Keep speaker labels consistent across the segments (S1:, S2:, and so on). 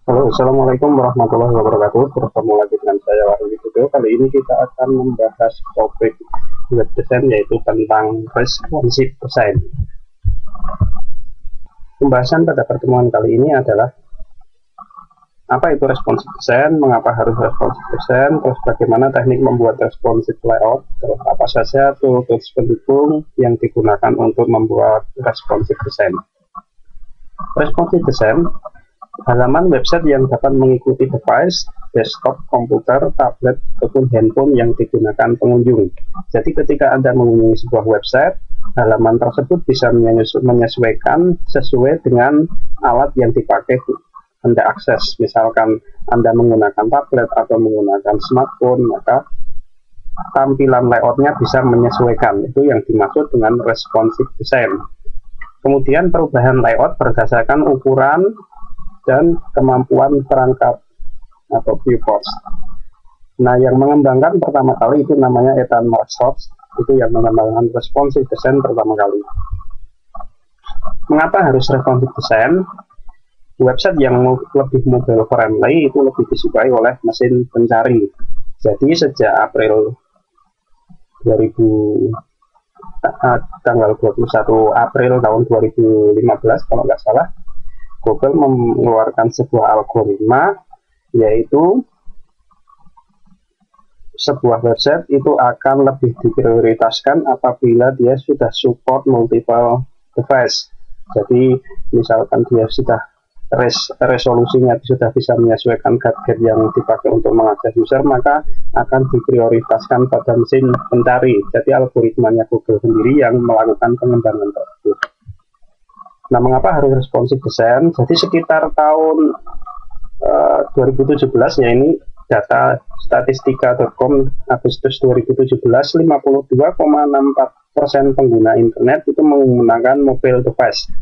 S1: Halo, Assalamualaikum warahmatullahi wabarakatuh. Bertemu lagi dengan saya Wahyu Video. Kali ini kita akan membahas topik web design, yaitu tentang responsive design. Pembahasan pada pertemuan kali ini adalah apa itu responsive design, mengapa harus responsive design, terus bagaimana teknik membuat responsive layout, terus apa saja tools pendukung yang digunakan untuk membuat responsive design. Responsive design halaman website yang dapat mengikuti device, desktop, komputer, tablet, ataupun handphone yang digunakan pengunjung. Jadi ketika Anda mengunjungi sebuah website, halaman tersebut bisa menyesuaikan sesuai dengan alat yang dipakai Anda akses. Misalkan Anda menggunakan tablet atau menggunakan smartphone, maka tampilan layoutnya bisa menyesuaikan. Itu yang dimaksud dengan responsive design. Kemudian perubahan layout berdasarkan ukuran dan kemampuan perangkat atau viewports. Nah, yang mengembangkan pertama kali itu namanya Ethan Marshall, itu yang mengembangkan responsive design pertama kali. Mengapa harus responsive design? Website yang lebih mobile friendly itu lebih disukai oleh mesin pencari. Jadi sejak April 2000 tanggal 21 April tahun 2015 kalau nggak salah, Google mengeluarkan sebuah algoritma, yaitu sebuah website itu akan lebih diprioritaskan apabila dia sudah support multiple device. Jadi misalkan dia sudah resolusinya sudah bisa menyesuaikan gadget yang dipakai untuk mengakses user, maka akan diprioritaskan pada mesin pencari. Jadi algoritmanya Google sendiri yang melakukan pengembangan tersebut. Nah, mengapa harus responsive design? Jadi sekitar tahun 2017, ya, ini data statistika.com Agustus 2017, 52,64% pengguna internet itu menggunakan mobile device.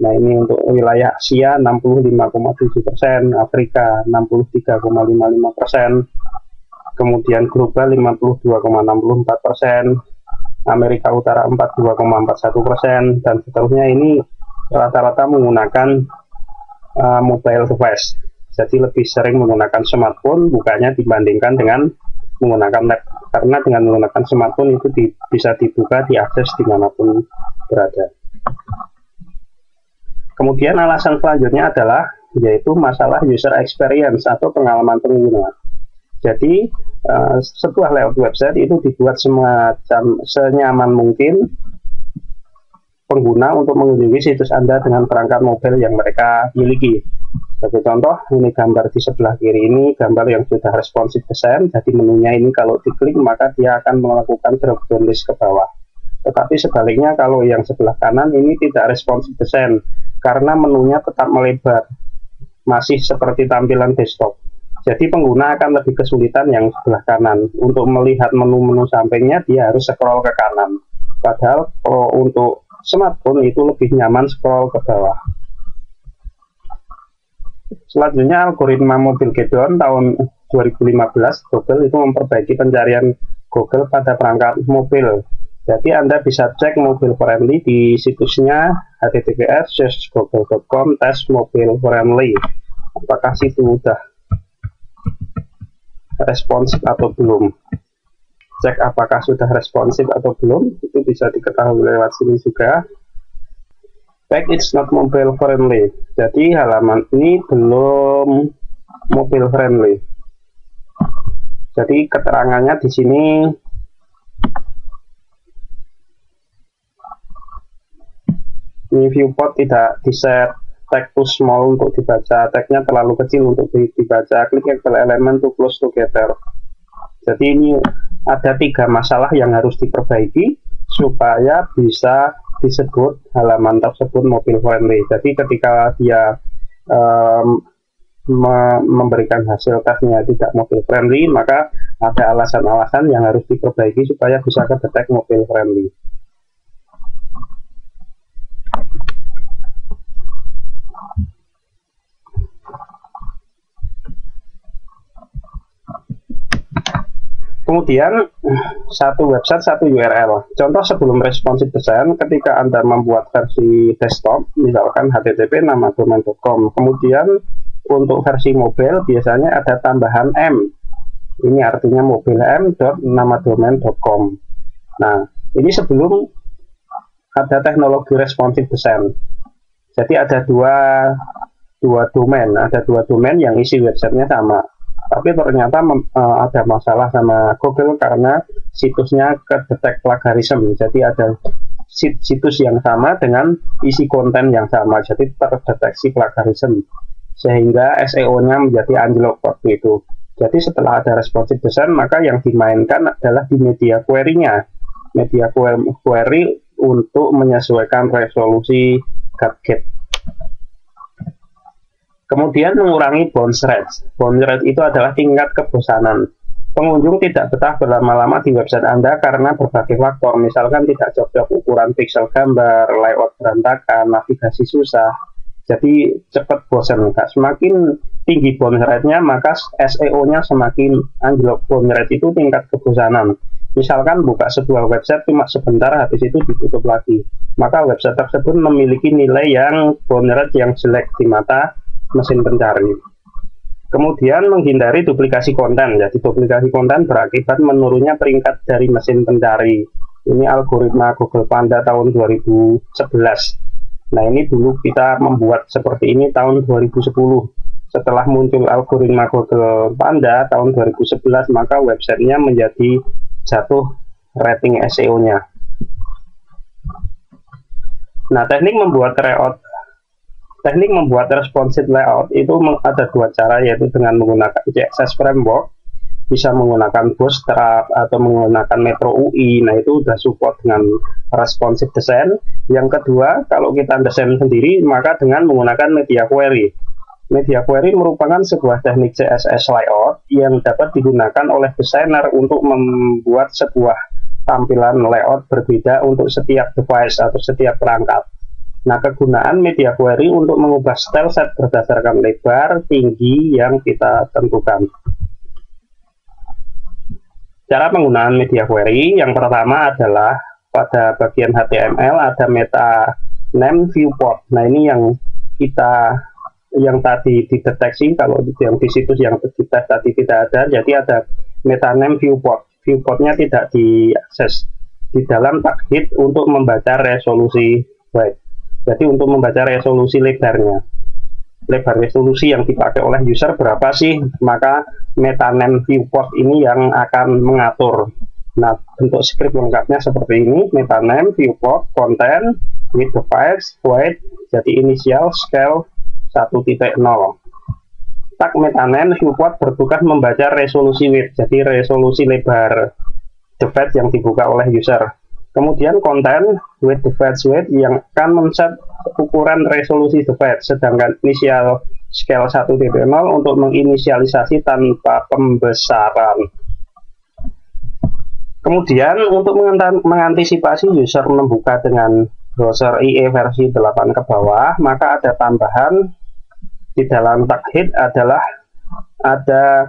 S1: Nah, ini untuk wilayah Asia 65,7%, Afrika 63,55%, kemudian global 52,64%, Amerika Utara 42,41%, dan seterusnya. Ini rata-rata menggunakan mobile device. Jadi lebih sering menggunakan smartphone bukannya dibandingkan dengan menggunakan laptop, karena dengan menggunakan smartphone itu bisa dibuka, diakses dimanapun berada. Kemudian alasan selanjutnya adalah yaitu masalah user experience atau pengalaman pengguna. Jadi sebuah layout website itu dibuat semacam senyaman mungkin pengguna untuk mengunjungi situs Anda dengan perangkat mobile yang mereka miliki. Sebagai contoh, ini gambar di sebelah kiri ini gambar yang sudah responsive design. Jadi menunya ini kalau diklik maka dia akan melakukan drop down list ke bawah. Tetapi sebaliknya kalau yang sebelah kanan ini tidak responsive design karena menunya tetap melebar, masih seperti tampilan desktop. Jadi pengguna akan lebih kesulitan yang sebelah kanan. Untuk melihat menu-menu sampingnya dia harus scroll ke kanan. Padahal kalau untuk smartphone itu lebih nyaman scroll ke bawah. Selanjutnya, algoritma Mobile Geddon tahun 2015, Google itu memperbaiki pencarian Google pada perangkat mobil. Jadi Anda bisa cek mobile friendly di situsnya https://google.com tes mobile friendly. Apakah situ sudah responsif atau belum? Cek apakah sudah responsif atau belum, itu bisa diketahui lewat sini juga. Back it's not mobile friendly. Jadi halaman ini belum mobile friendly. Jadi keterangannya di sini ini viewport tidak diset tag too small untuk dibaca, tagnya terlalu kecil untuk dibaca, klik element to close together. Jadi ini ada 3 masalah yang harus diperbaiki supaya bisa disebut halaman tersebut mobile friendly. Jadi ketika dia memberikan hasil tesnya tidak mobile friendly, maka ada alasan-alasan yang harus diperbaiki supaya bisa kedetek mobile friendly. Kemudian satu website satu URL. Contoh sebelum responsive design, ketika Anda membuat versi desktop, misalkan http nama domain.com, kemudian untuk versi mobile biasanya ada tambahan M. Ini artinya mobilem.namadomain.com. Nah, ini sebelum ada teknologi responsive design. Jadi ada dua domain, yang isi websitenya sama. Tapi ternyata ada masalah sama Google karena situsnya kedetek plagiarism. Jadi ada situs yang sama dengan isi konten yang sama, jadi terdeteksi plagiarism, sehingga SEO-nya menjadi anjlok waktu itu. Jadi setelah ada responsive design, maka yang dimainkan adalah di media query-nya. Media query untuk menyesuaikan resolusi gadget. Kemudian mengurangi bounce rate. Bounce rate itu adalah tingkat kebosanan. Pengunjung tidak betah berlama-lama di website Anda karena berbagai faktor, misalkan tidak cocok ukuran pixel gambar, layout berantakan, navigasi susah. Jadi cepat bosan. Semakin tinggi bounce rate-nya, maka SEO-nya semakin anjlok. Bounce rate itu tingkat kebosanan. Misalkan buka sebuah website cuma sebentar, habis itu ditutup lagi. Maka website tersebut memiliki nilai yang bounce rate yang jelek di mata mesin pencari. Kemudian menghindari duplikasi konten. Jadi duplikasi konten berakibat menurunnya peringkat dari mesin pencari. Ini algoritma Google Panda tahun 2011. Nah, ini dulu kita membuat seperti ini tahun 2010. Setelah muncul algoritma Google Panda tahun 2011, maka websitenya menjadi jatuh rating SEO-nya. Nah, teknik membuat responsive layout itu ada dua cara, yaitu dengan menggunakan CSS framework, bisa menggunakan Bootstrap atau menggunakan Metro UI. Nah, itu sudah support dengan responsive design. Yang kedua, kalau kita desain sendiri, maka dengan menggunakan media query. Media query merupakan sebuah teknik CSS layout yang dapat digunakan oleh desainer untuk membuat sebuah tampilan layout berbeda untuk setiap device atau setiap perangkat. Nah, kegunaan media query untuk mengubah style set berdasarkan lebar, tinggi yang kita tentukan. Cara penggunaan media query yang pertama adalah pada bagian HTML ada meta name viewport. Nah, ini yang tadi dideteksi, kalau yang di situs yang kita tadi tidak ada, jadi ada meta name viewport. Viewportnya tidak diakses di dalam tag hit untuk membaca resolusi web. Jadi untuk membaca resolusi lebarnya, lebar resolusi yang dipakai oleh user berapa sih, maka meta name viewport ini yang akan mengatur. Nah, bentuk script lengkapnya seperti ini: meta name viewport, content, with device, weight, jadi initial, scale 1.0. Tag meta name viewport bertugas membaca resolusi width, jadi resolusi lebar device yang dibuka oleh user. Kemudian konten with device weight yang akan men-set ukuran resolusi device, sedangkan initial scale 1.0 untuk menginisialisasi tanpa pembesaran. Kemudian untuk mengantisipasi user membuka dengan browser IE versi 8 ke bawah, maka ada tambahan di dalam tag head adalah ada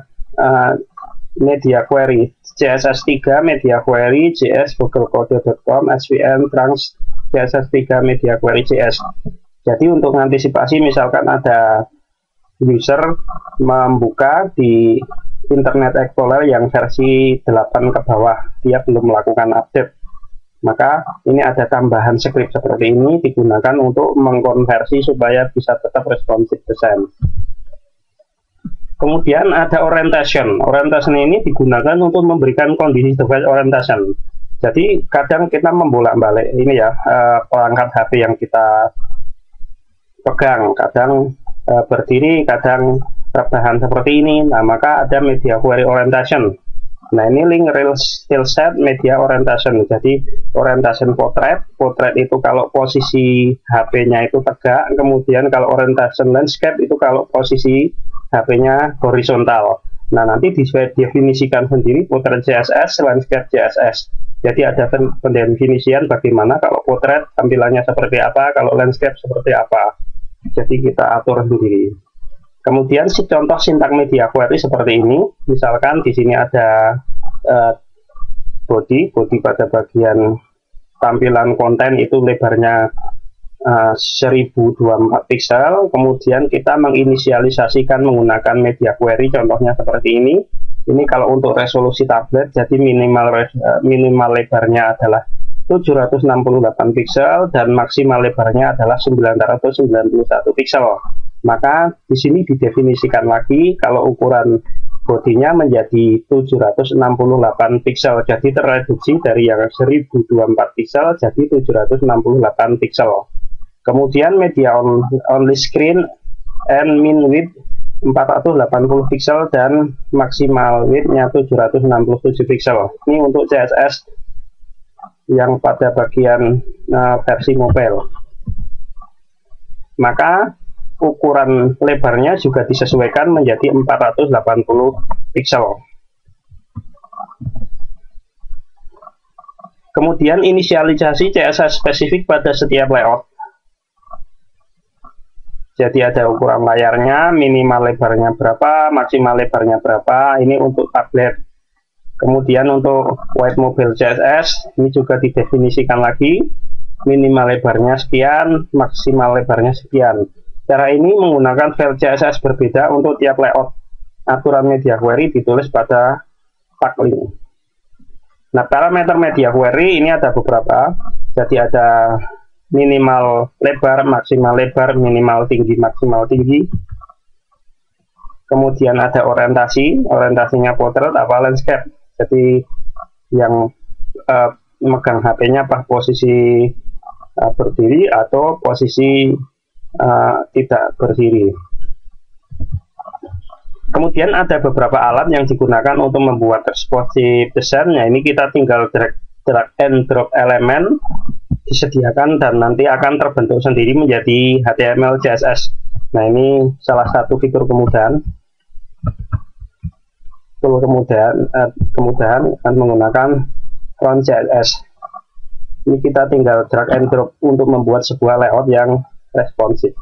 S1: media query CSS3 media query JS googlecode.com SVN trans CSS3 media query JS. Jadi untuk mengantisipasi misalkan ada user membuka di Internet Explorer yang versi 8 ke bawah, dia belum melakukan update, maka ini ada tambahan script seperti ini digunakan untuk mengkonversi supaya bisa tetap responsive design. Kemudian ada orientation. Orientation ini digunakan untuk memberikan kondisi device orientation. Jadi kadang kita membolak-balik ini ya, perangkat HP yang kita pegang, kadang berdiri, kadang rebahan seperti ini. Nah, maka ada media query orientation. Nah, ini link real still set media orientation. Jadi orientation portrait itu kalau posisi HP-nya itu tegak, kemudian kalau orientation landscape itu kalau posisi HP-nya horizontal. Nah, nanti didefinisikan sendiri portrait CSS, landscape CSS. Jadi ada pendefinisian bagaimana kalau portrait tampilannya seperti apa, kalau landscape seperti apa. Jadi kita atur sendiri. Kemudian contoh sintak media query seperti ini. Misalkan di sini ada body pada bagian tampilan konten itu lebarnya 1024 pixel. Kemudian kita menginisialisasikan menggunakan media query, contohnya seperti ini. Ini kalau untuk resolusi tablet, jadi minimal lebarnya adalah 768 pixel dan maksimal lebarnya adalah 991 pixel. Maka di sini didefinisikan lagi kalau ukuran bodinya menjadi 768 pixel, jadi terreduksi dari yang 1024 pixel jadi 768 pixel. Kemudian media only screen and min width 480 pixel dan maksimal width-nya 767 pixel. Ini untuk CSS yang pada bagian versi mobile. Maka ukuran lebarnya juga disesuaikan menjadi 480 pixel. Kemudian inisialisasi CSS spesifik pada setiap layout. Jadi ada ukuran layarnya, minimal lebarnya berapa, maksimal lebarnya berapa, ini untuk tablet. Kemudian untuk web mobile CSS, ini juga didefinisikan lagi, minimal lebarnya sekian, maksimal lebarnya sekian. Cara ini menggunakan file CSS berbeda untuk tiap layout. Aturan media query ditulis pada tag link. Nah, parameter media query ini ada beberapa. Jadi ada minimal lebar, maksimal lebar, minimal tinggi, maksimal tinggi. Kemudian ada orientasi, orientasinya portrait apa landscape. Jadi yang megang HP-nya apa posisi berdiri atau posisi tidak berdiri. Kemudian ada beberapa alat yang digunakan untuk membuat responsive design. Nah, ini kita tinggal drag and drop elemen disediakan dan nanti akan terbentuk sendiri menjadi HTML CSS. Nah, ini salah satu fitur kemudahan. Tool kemudahan akan menggunakan front CSS. Ini kita tinggal drag and drop untuk membuat sebuah layout yang responsif.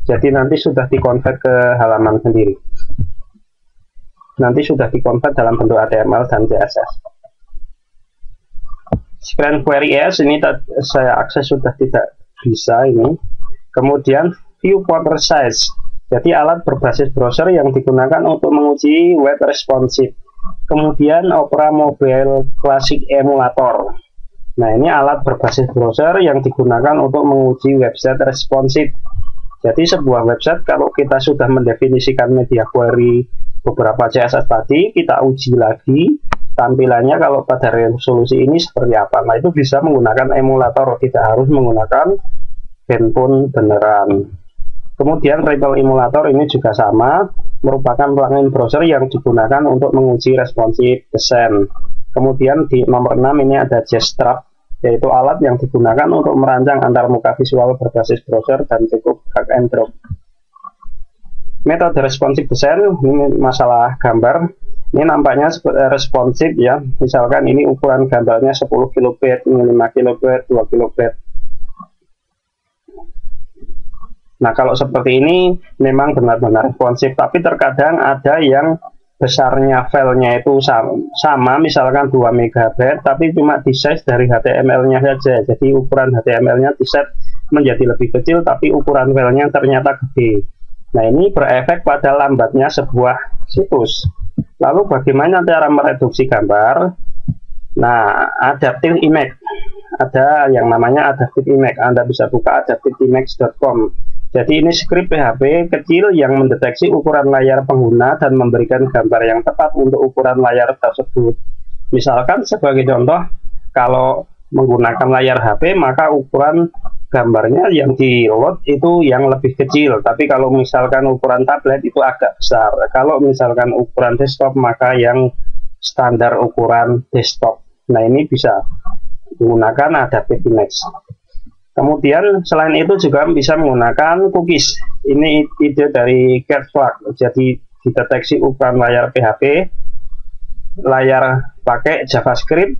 S1: Jadi nanti sudah dikonvert ke halaman sendiri. Nanti sudah dikonvert dalam bentuk HTML dan CSS. Screen query as ini saya akses sudah tidak bisa ini. Kemudian view portrait size. Jadi alat berbasis browser yang digunakan untuk menguji web responsif. Kemudian Opera Mobile Classic Emulator. Nah, ini alat berbasis browser yang digunakan untuk menguji website responsif. Jadi sebuah website kalau kita sudah mendefinisikan media query beberapa CSS tadi, kita uji lagi tampilannya kalau pada resolusi ini seperti apa. Nah, itu bisa menggunakan emulator, tidak harus menggunakan handphone beneran. Kemudian Ripple Emulator ini juga sama, merupakan plugin browser yang digunakan untuk menguji responsive design. Kemudian di nomor 6 ini ada JStrap, yaitu alat yang digunakan untuk merancang antar muka visual berbasis browser dan cukup drag and drop. Metode responsive design ini masalah gambar. Ini nampaknya responsif ya. Misalkan ini ukuran gambarnya 10 kilobit, 5 kilobit, 2 kilobit. Nah, kalau seperti ini memang benar-benar responsif, tapi terkadang ada yang besarnya filenya itu sama, misalkan 2 MB, tapi cuma di size dari HTML-nya saja. Jadi ukuran HTML-nya di set menjadi lebih kecil, tapi ukuran filenya ternyata gede. Nah, ini berefek pada lambatnya sebuah situs. Lalu bagaimana cara mereduksi gambar? Nah, adaptive image. Ada yang namanya adaptive image. Anda bisa buka adaptiveimage.com. Jadi ini script PHP kecil yang mendeteksi ukuran layar pengguna dan memberikan gambar yang tepat untuk ukuran layar tersebut. Misalkan sebagai contoh, kalau menggunakan layar HP maka ukuran gambarnya yang di load itu yang lebih kecil, tapi kalau misalkan ukuran tablet itu agak besar. Kalau misalkan ukuran desktop maka yang standar ukuran desktop. Nah, ini bisa menggunakan adaptive image. Kemudian selain itu juga bisa menggunakan cookies. Ini ide dari Catflag. Jadi dideteksi ukuran layar PHP, layar pakai JavaScript,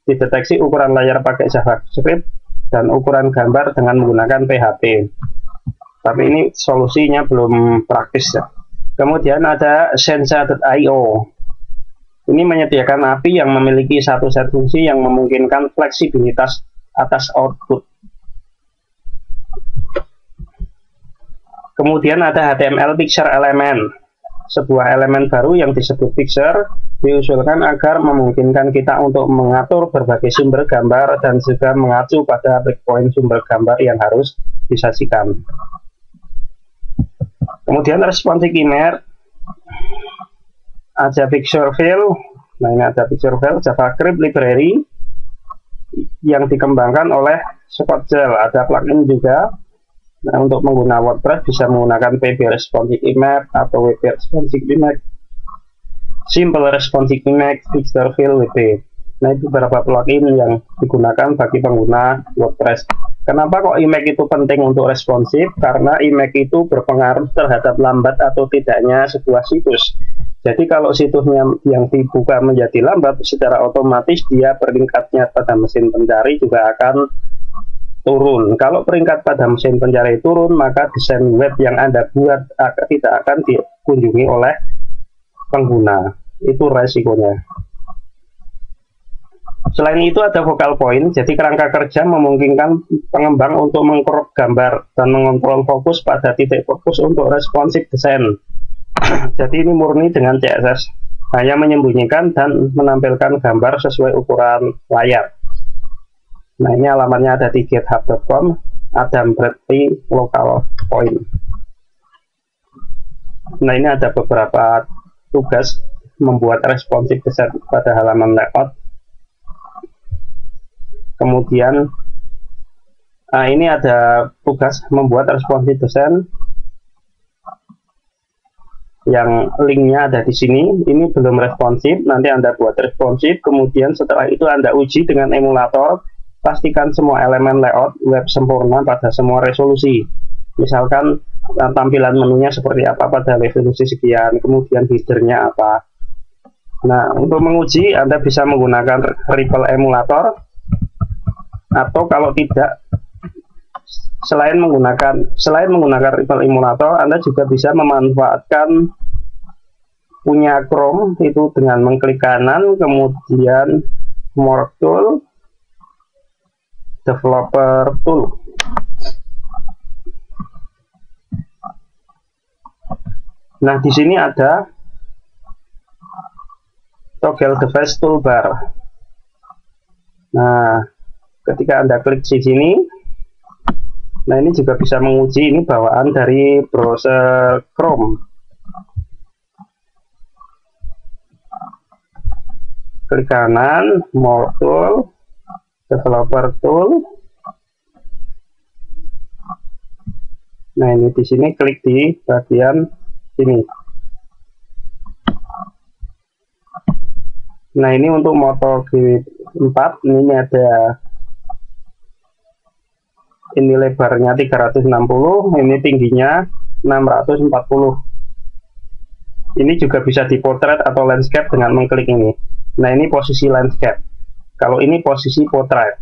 S1: dideteksi ukuran layar pakai JavaScript, dan ukuran gambar dengan menggunakan PHP. Tapi ini solusinya belum praktis ya. Kemudian ada Sensa.io. Ini menyediakan API yang memiliki satu set fungsi yang memungkinkan fleksibilitas atas output. Kemudian ada HTML Picture Element, sebuah elemen baru yang disebut picture, diusulkan agar memungkinkan kita untuk mengatur berbagai sumber gambar dan juga mengacu pada breakpoint sumber gambar yang harus disajikan. Kemudian responsive image, ada picture file. Nah, ini ada picture file JavaScript library yang dikembangkan oleh Scotgel. Ada plugin juga. Nah, untuk menggunakan WordPress bisa menggunakan PB responsive image atau WP responsive image, simple responsive image, picture file WP. Nah, itu beberapa plugin yang digunakan bagi pengguna WordPress. Kenapa kok image itu penting untuk responsif? Karena image itu berpengaruh terhadap lambat atau tidaknya sebuah situs. Jadi kalau situsnya yang dibuka menjadi lambat, secara otomatis dia peringkatnya pada mesin pencari juga akan turun. Kalau peringkat pada mesin pencari turun, maka desain web yang Anda buat tidak akan dikunjungi oleh pengguna. Itu resikonya. Selain itu ada focal point, jadi kerangka kerja memungkinkan pengembang untuk mengcrop gambar dan mengontrol fokus pada titik fokus untuk responsive design. Jadi ini murni dengan CSS, hanya menyembunyikan dan menampilkan gambar sesuai ukuran layar. Nah, ini alamatnya ada di github.com, Adam Bradley Local Point. Nah, ini ada beberapa tugas membuat responsive design pada halaman layout. Kemudian ini ada tugas membuat responsive design yang linknya ada di sini. Ini belum responsif, nanti Anda buat responsif. Kemudian setelah itu Anda uji dengan emulator. Pastikan semua elemen layout web sempurna pada semua resolusi. Misalkan tampilan menunya seperti apa pada resolusi sekian, kemudian headernya apa. Nah, untuk menguji Anda bisa menggunakan Ripple emulator, atau kalau tidak, selain menggunakan Ripple emulator, Anda juga bisa memanfaatkan punya Chrome itu dengan mengklik kanan, kemudian More Tool, Developer Tool. Nah, di sini ada Toggle Device Toolbar. Nah, ketika Anda klik di sini, nah ini juga bisa menguji, ini bawaan dari browser Chrome. Klik kanan, More Tool, Developer Tool. Nah, ini di sini klik di bagian sini. Nah, ini untuk Moto G4, ini ada, ini lebarnya 360, ini tingginya 640. Ini juga bisa di portrait atau landscape dengan mengklik ini. Nah, ini posisi landscape. Kalau ini posisi portrait.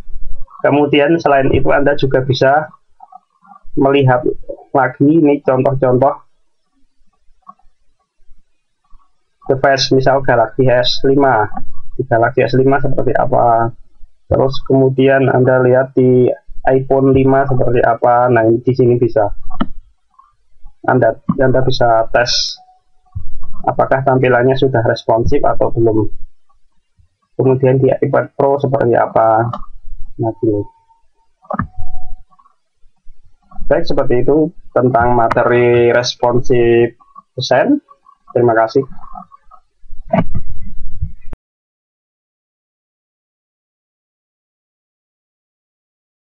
S1: Kemudian selain itu Anda juga bisa melihat lagi ini contoh-contoh device, misal Galaxy S5. Di Galaxy S5 seperti apa. Terus kemudian Anda lihat di iPhone 5 seperti apa. Nah, di sini bisa Anda bisa tes apakah tampilannya sudah responsif atau belum. Kemudian di iPad Pro seperti apa. Nah, ini. Baik, seperti itu tentang materi responsive design. Terima kasih.